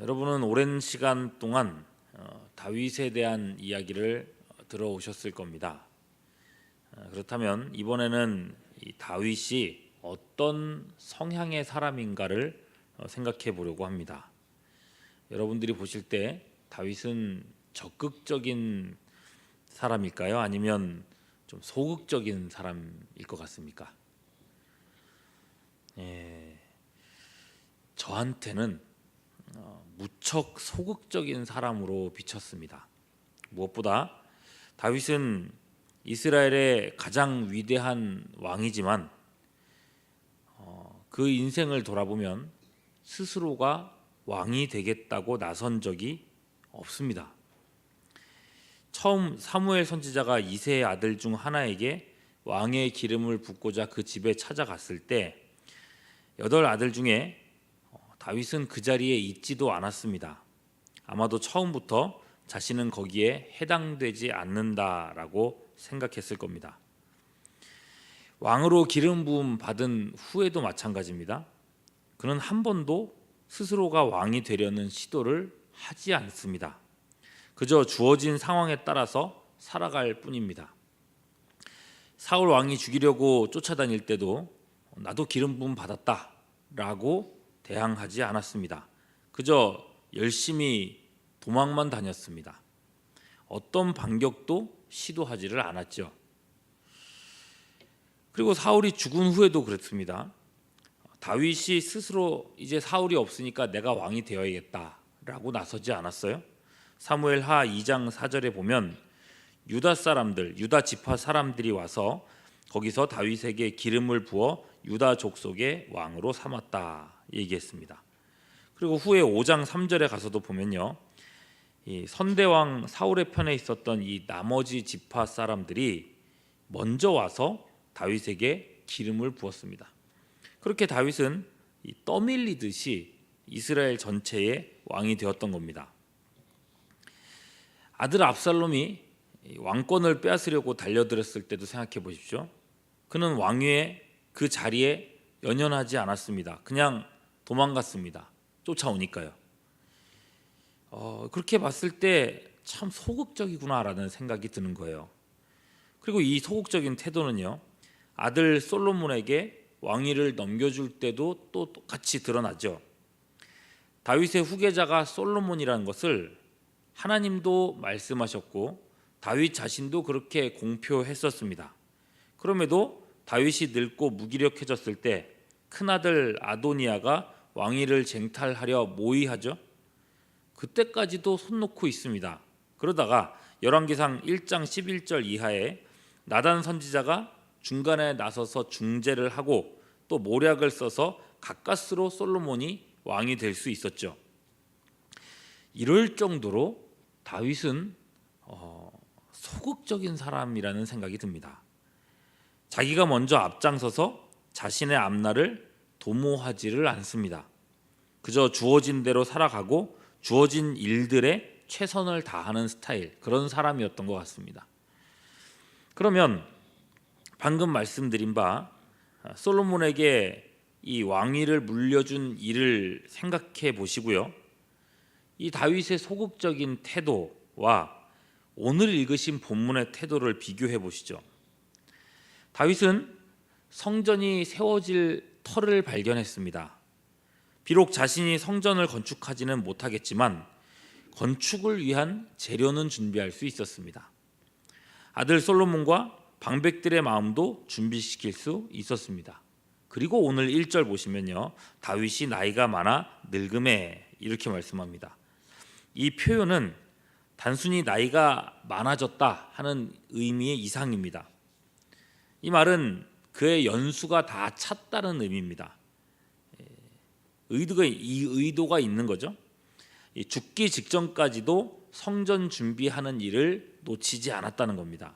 여러분은 오랜 시간 동안 다윗에 대한 이야기를 들어오셨을 겁니다. 그렇다면 이번에는 이 다윗이 어떤 성향의 사람인가를 생각해 보려고 합니다. 여러분들이 보실 때 다윗은 적극적인 사람일까요? 아니면 좀 소극적인 사람일 것 같습니까? 저한테는 무척 소극적인 사람으로 비쳤습니다. 무엇보다 다윗은 이스라엘의 가장 위대한 왕이지만 그 인생을 돌아보면 스스로가 왕이 되겠다고 나선 적이 없습니다. 처음 사무엘 선지자가 이새의 아들 중 하나에게 왕의 기름을 붓고자 그 집에 찾아갔을 때 8 아들 중에 다윗은 그 자리에 있지도 않았습니다. 아마도 처음부터 자신은 거기에 해당되지 않는다라고 생각했을 겁니다. 왕으로 기름 부음 받은 후에도 마찬가지입니다. 그는 한 번도 스스로가 왕이 되려는 시도를 하지 않습니다. 그저 주어진 상황에 따라서 살아갈 뿐입니다. 사울 왕이 죽이려고 쫓아다닐 때도 나도 기름 부음 받았다라고 대항하지 않았습니다. 그저 열심히 도망만 다녔습니다. 어떤 반격도 시도하지를 않았죠. 그리고 사울이 죽은 후에도 그랬습니다. 다윗이 스스로 이제 사울이 없으니까 내가 왕이 되어야겠다라고 나서지 않았어요. 사무엘하 2장 4절에 보면 유다 사람들, 유다 지파 사람들이 와서 거기서 다윗에게 기름을 부어 유다 족속의 왕으로 삼았다 얘기했습니다. 그리고 후에 5장 3절에 가서도 보면요, 이 선대왕 사울의 편에 있었던 이 나머지 지파 사람들이 먼저 와서 다윗에게 기름을 부었습니다. 그렇게 다윗은 떠밀리듯이 이스라엘 전체의 왕이 되었던 겁니다. 아들 압살롬이 왕권을 빼앗으려고 달려들었을 때도 생각해 보십시오. 그는 왕위의 그 자리에 연연하지 않았습니다. 그냥 도망갔습니다. 쫓아오니까요. 그렇게 봤을 때 참 소극적이구나라는 생각이 드는 거예요. 그리고 이 소극적인 태도는요, 아들 솔로몬에게 왕위를 넘겨줄 때도 또 똑같이 드러나죠. 다윗의 후계자가 솔로몬이라는 것을 하나님도 말씀하셨고 다윗 자신도 그렇게 공표했었습니다. 그럼에도 다윗이 늙고 무기력해졌을 때 큰아들 아도니아가 왕위를 쟁탈하려 모의하죠. 그때까지도 손 놓고 있습니다. 그러다가 열왕기상 1장 11절 이하에 나단 선지자가 중간에 나서서 중재를 하고 또 모략을 써서 가까스로 솔로몬이 왕이 될 수 있었죠. 이럴 정도로 다윗은 소극적인 사람이라는 생각이 듭니다. 자기가 먼저 앞장서서 자신의 앞날을 도모하지를 않습니다. 그저 주어진 대로 살아가고 주어진 일들에 최선을 다하는 스타일, 그런 사람이었던 것 같습니다. 그러면 방금 말씀드린 바 솔로몬에게 이 왕위를 물려준 일을 생각해 보시고요, 이 다윗의 소극적인 태도와 오늘 읽으신 본문의 태도를 비교해 보시죠. 다윗은 성전이 세워질 터를 발견했습니다. 비록 자신이 성전을 건축하지는 못하겠지만 건축을 위한 재료는 준비할 수 있었습니다. 아들 솔로몬과 방백들의 마음도 준비시킬 수 있었습니다. 그리고 오늘 1절 보시면요, 다윗이 나이가 많아 늙음에 이렇게 말씀합니다. 이 표현은 단순히 나이가 많아졌다 하는 의미의 이상입니다. 이 말은 그의 연수가 다 찼다는 의미입니다. 의도가 있는 거죠. 죽기 직전까지도 성전 준비하는 일을 놓치지 않았다는 겁니다.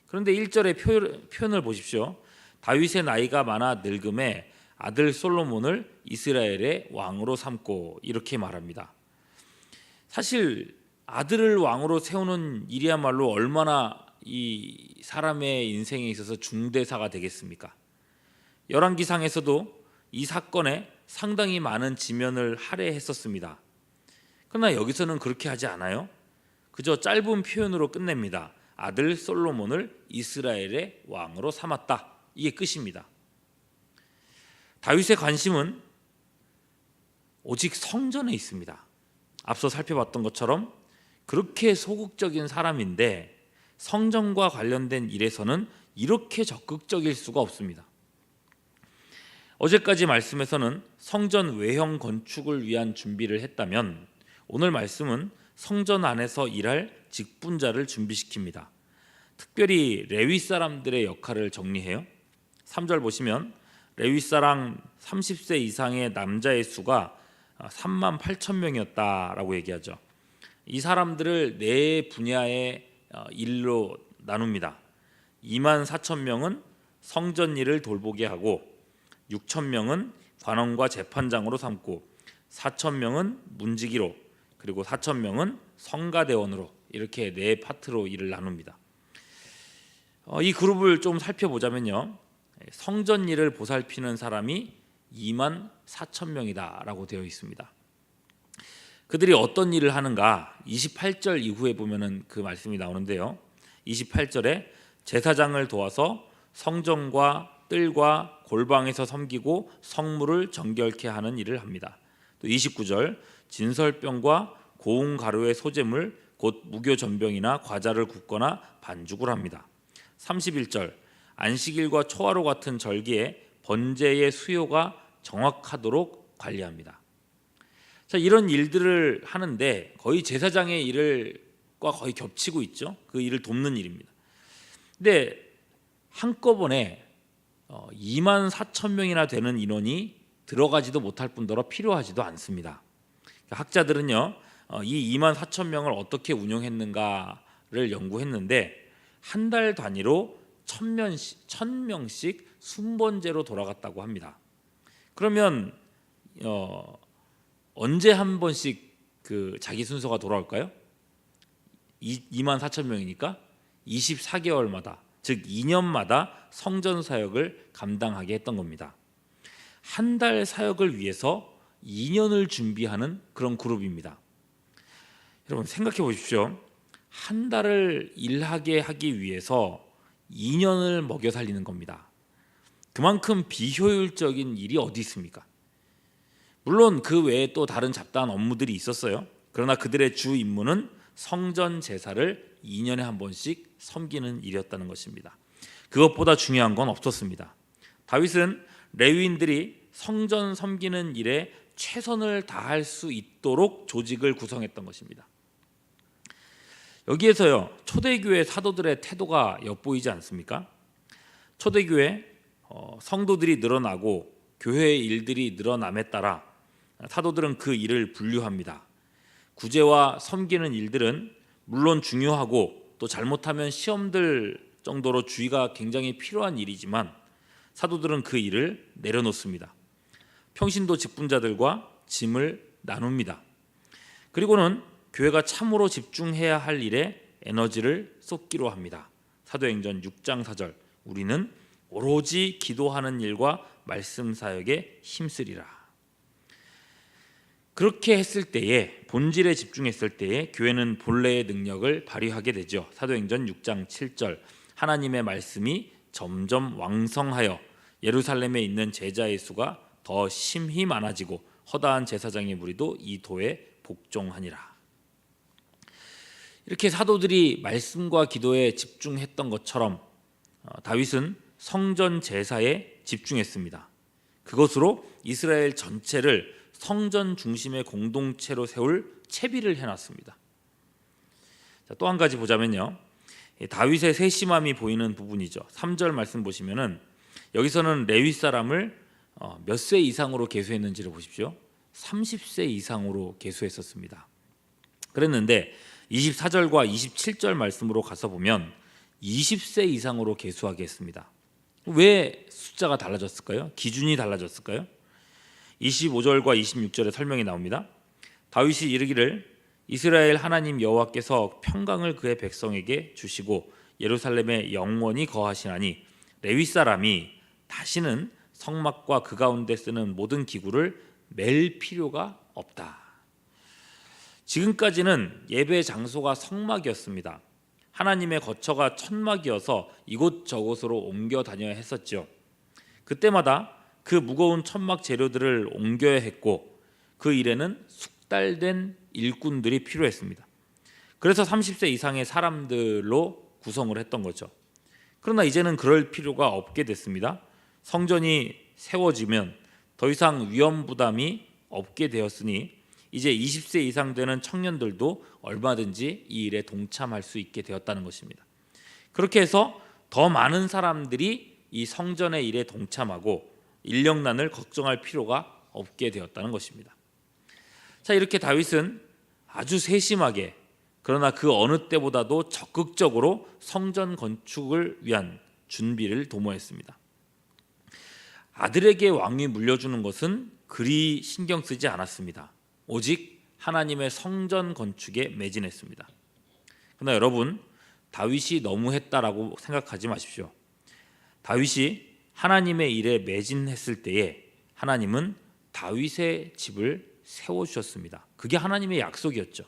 그런데 1절의 표현을 보십시오. 다윗의 나이가 많아 늙음에 아들 솔로몬을 이스라엘의 왕으로 삼고 이렇게 말합니다. 사실 아들을 왕으로 세우는 일이야말로 얼마나 이 사람의 인생에 있어서 중대사가 되겠습니까? 열왕기상에서도 이 사건에 상당히 많은 지면을 할애했었습니다. 그러나 여기서는 그렇게 하지 않아요. 그저 짧은 표현으로 끝냅니다. 아들 솔로몬을 이스라엘의 왕으로 삼았다. 이게 끝입니다. 다윗의 관심은 오직 성전에 있습니다. 앞서 살펴봤던 것처럼 그렇게 소극적인 사람인데 성전과 관련된 일에서는 이렇게 적극적일 수가 없습니다. 어제까지 말씀에서는 성전 외형 건축을 위한 준비를 했다면 오늘 말씀은 성전 안에서 일할 직분자를 준비시킵니다. 특별히 레위 사람들의 역할을 정리해요. 3절 보시면 레위 사람 30세 이상의 남자의 수가 3만 8천 명이었다라고 얘기하죠. 이 사람들을 네 분야의 일로 나눕니다. 2만 4천 명은 성전 일을 돌보게 하고 6천 명은 관원과 재판장으로 삼고 4천 명은 문지기로 그리고 4천 명은 성가대원으로 이렇게 네 파트로 일을 나눕니다. 이 그룹을 좀 살펴보자면요. 성전 일을 보살피는 사람이 2만 4천 명이다라고 되어 있습니다. 그들이 어떤 일을 하는가? 28절 이후에 보면은 그 말씀이 나오는데요. 28절에 제사장을 도와서 성전과 뜰과 골방에서 섬기고 성물을 정결케 하는 일을 합니다. 또 29절 진설병과 고운 가루의 소재물 곧 무교 전병이나 과자를 굽거나 반죽을 합니다. 31절 안식일과 초하루 같은 절기에 번제의 수요가 정확하도록 관리합니다. 자, 이런 일들을 하는데 거의 제사장의 일과 거의 겹치고 있죠. 그 일을 돕는 일입니다. 근데 한꺼번에 2만 4천 명이나 되는 인원이 들어가지도 못할 뿐더러 필요하지도 않습니다. 학자들은요, 이 2만 4천 명을 어떻게 운영했는가를 연구했는데 한 달 단위로 1,000명씩 순번제로 돌아갔다고 합니다. 그러면 언제 한 번씩 그 자기 순서가 돌아올까요? 2만 4천 명이니까 24개월마다 즉 2년마다 성전 사역을 감당하게 했던 겁니다. 한 달 사역을 위해서 2년을 준비하는 그런 그룹입니다. 여러분 생각해 보십시오. 한 달을 일하게 하기 위해서 2년을 먹여 살리는 겁니다. 그만큼 비효율적인 일이 어디 있습니까? 물론 그 외에 또 다른 잡다한 업무들이 있었어요. 그러나 그들의 주 임무는 성전 제사를 2년에 한 번씩 섬기는 일이었다는 것입니다. 그것보다 중요한 건 없었습니다. 다윗은 레위인들이 성전 섬기는 일에 최선을 다할 수 있도록 조직을 구성했던 것입니다. 여기에서요, 초대교회 사도들의 태도가 엿보이지 않습니까? 초대교회 성도들이 늘어나고 교회의 일들이 늘어남에 따라 사도들은 그 일을 분류합니다. 구제와 섬기는 일들은 물론 중요하고 또 잘못하면 시험들 정도로 주의가 굉장히 필요한 일이지만 사도들은 그 일을 내려놓습니다. 평신도 직분자들과 짐을 나눕니다. 그리고는 교회가 참으로 집중해야 할 일에 에너지를 쏟기로 합니다. 사도행전 6장 4절 우리는 오로지 기도하는 일과 말씀 사역에 힘쓰리라. 그렇게 했을 때에 본질에 집중했을 때에 교회는 본래의 능력을 발휘하게 되죠. 사도행전 6장 7절 하나님의 말씀이 점점 왕성하여 예루살렘에 있는 제자의 수가 더 심히 많아지고 허다한 제사장의 무리도 이 도에 복종하니라. 이렇게 사도들이 말씀과 기도에 집중했던 것처럼 다윗은 성전 제사에 집중했습니다. 그것으로 이스라엘 전체를 성전 중심의 공동체로 세울 채비를 해놨습니다. 또 한 가지 보자면요, 다윗의 세심함이 보이는 부분이죠. 3절 말씀 보시면은 여기서는 레위 사람을 몇 세 이상으로 계수했는지를 보십시오. 30세 이상으로 계수했었습니다. 그랬는데 24절과 27절 말씀으로 가서 보면 20세 이상으로 계수하게 했습니다. 왜 숫자가 달라졌을까요? 기준이 달라졌을까요? 25절과 26절에 설명이 나옵니다. 다윗이 이르기를 이스라엘 하나님 여호와께서 평강을 그의 백성에게 주시고 예루살렘에 영원히 거하시나니 레위 사람이 다시는 성막과 그 가운데 쓰는 모든 기구를 맬 필요가 없다. 지금까지는 예배 장소가 성막이었습니다. 하나님의 거처가 천막이어서 이곳저곳으로 옮겨 다녀야 했었죠. 그때마다 그 무거운 천막 재료들을 옮겨야 했고 그 일에는 숙달된 일꾼들이 필요했습니다. 그래서 30세 이상의 사람들로 구성을 했던 거죠. 그러나 이제는 그럴 필요가 없게 됐습니다. 성전이 세워지면 더 이상 위험 부담이 없게 되었으니 이제 20세 이상 되는 청년들도 얼마든지 이 일에 동참할 수 있게 되었다는 것입니다. 그렇게 해서 더 많은 사람들이 이 성전의 일에 동참하고 인력난을 걱정할 필요가 없게 되었다는 것입니다. 자, 이렇게 다윗은 아주 세심하게 그러나 그 어느 때보다도 적극적으로 성전 건축을 위한 준비를 도모했습니다. 아들에게 왕위 물려주는 것은 그리 신경 쓰지 않았습니다. 오직 하나님의 성전 건축에 매진했습니다. 그러나 여러분, 다윗이 너무했다라고 생각하지 마십시오. 다윗이 하나님의 일에 매진했을 때에 하나님은 다윗의 집을 세워주셨습니다. 그게 하나님의 약속이었죠.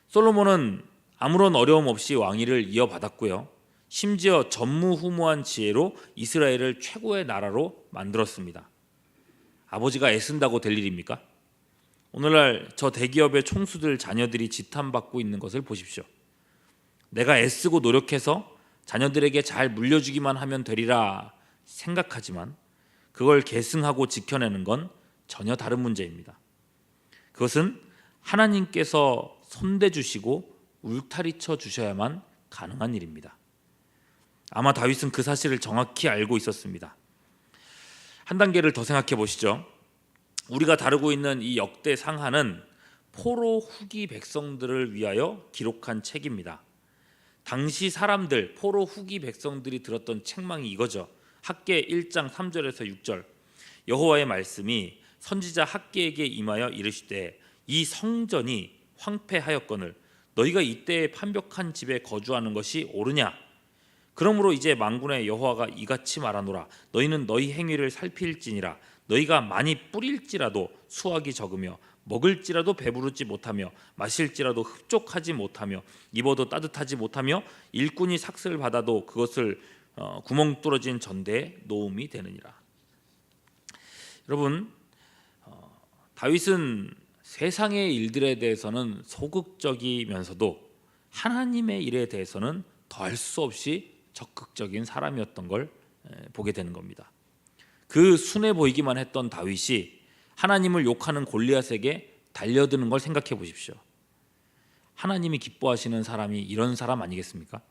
솔로몬은 아무런 어려움 없이 왕위를 이어받았고요. 심지어 전무후무한 지혜로 이스라엘을 최고의 나라로 만들었습니다. 아버지가 애쓴다고 될 일입니까? 오늘날 저 대기업의 총수들 자녀들이 지탄받고 있는 것을 보십시오. 내가 애쓰고 노력해서 자녀들에게 잘 물려주기만 하면 되리라 생각하지만 그걸 계승하고 지켜내는 건 전혀 다른 문제입니다. 그것은 하나님께서 손대주시고 울타리쳐 주셔야만 가능한 일입니다. 아마 다윗은 그 사실을 정확히 알고 있었습니다. 한 단계를 더 생각해 보시죠. 우리가 다루고 있는 이 역대 상하는 포로 후기 백성들을 위하여 기록한 책입니다. 당시 사람들, 포로 후기 백성들이 들었던 책망이 이거죠. 학개 1장 3절에서 6절. 여호와의 말씀이 선지자 학개에게 임하여 이르시되 이 성전이 황폐하였거늘 너희가 이때에 판벽한 집에 거주하는 것이 옳으냐? 그러므로 이제 만군의 여호와가 이같이 말하노라. 너희는 너희 행위를 살필지니라. 너희가 많이 뿌릴지라도 수확이 적으며 먹을지라도 배부르지 못하며 마실지라도 흡족하지 못하며 입어도 따뜻하지 못하며 일꾼이 삭슬 받아도 그것을 구멍 뚫어진 전대에 놓음이 되느니라. 여러분, 다윗은 세상의 일들에 대해서는 소극적이면서도 하나님의 일에 대해서는 더할 수 없이 적극적인 사람이었던 걸 보게 되는 겁니다. 그 순해 보이기만 했던 다윗이 하나님을 욕하는 골리앗에게 달려드는 걸 생각해 보십시오. 하나님이 기뻐하시는 사람이 이런 사람 아니겠습니까?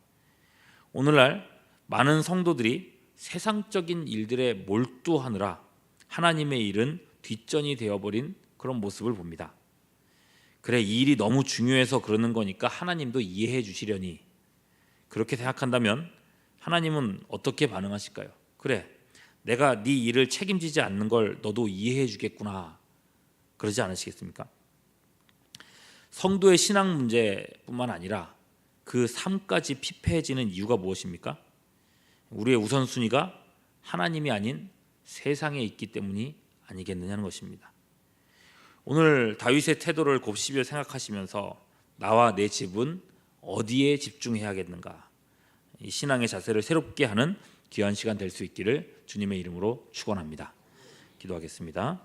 오늘날 많은 성도들이 세상적인 일들에 몰두하느라 하나님의 일은 뒷전이 되어버린 그런 모습을 봅니다. 그래, 이 일이 너무 중요해서 그러는 거니까 하나님도 이해해 주시려니, 그렇게 생각한다면 하나님은 어떻게 반응하실까요? 그래, 내가 네 일을 책임지지 않는 걸 너도 이해해 주겠구나, 그러지 않으시겠습니까? 성도의 신앙 문제뿐만 아니라 그 삶까지 피폐해지는 이유가 무엇입니까? 우리의 우선순위가 하나님이 아닌 세상에 있기 때문이 아니겠느냐는 것입니다. 오늘 다윗의 태도를 곱씹어 생각하시면서 나와 내 집은 어디에 집중해야겠는가, 이 신앙의 자세를 새롭게 하는 귀한 시간 될 수 있기를 주님의 이름으로 축원합니다. 기도하겠습니다.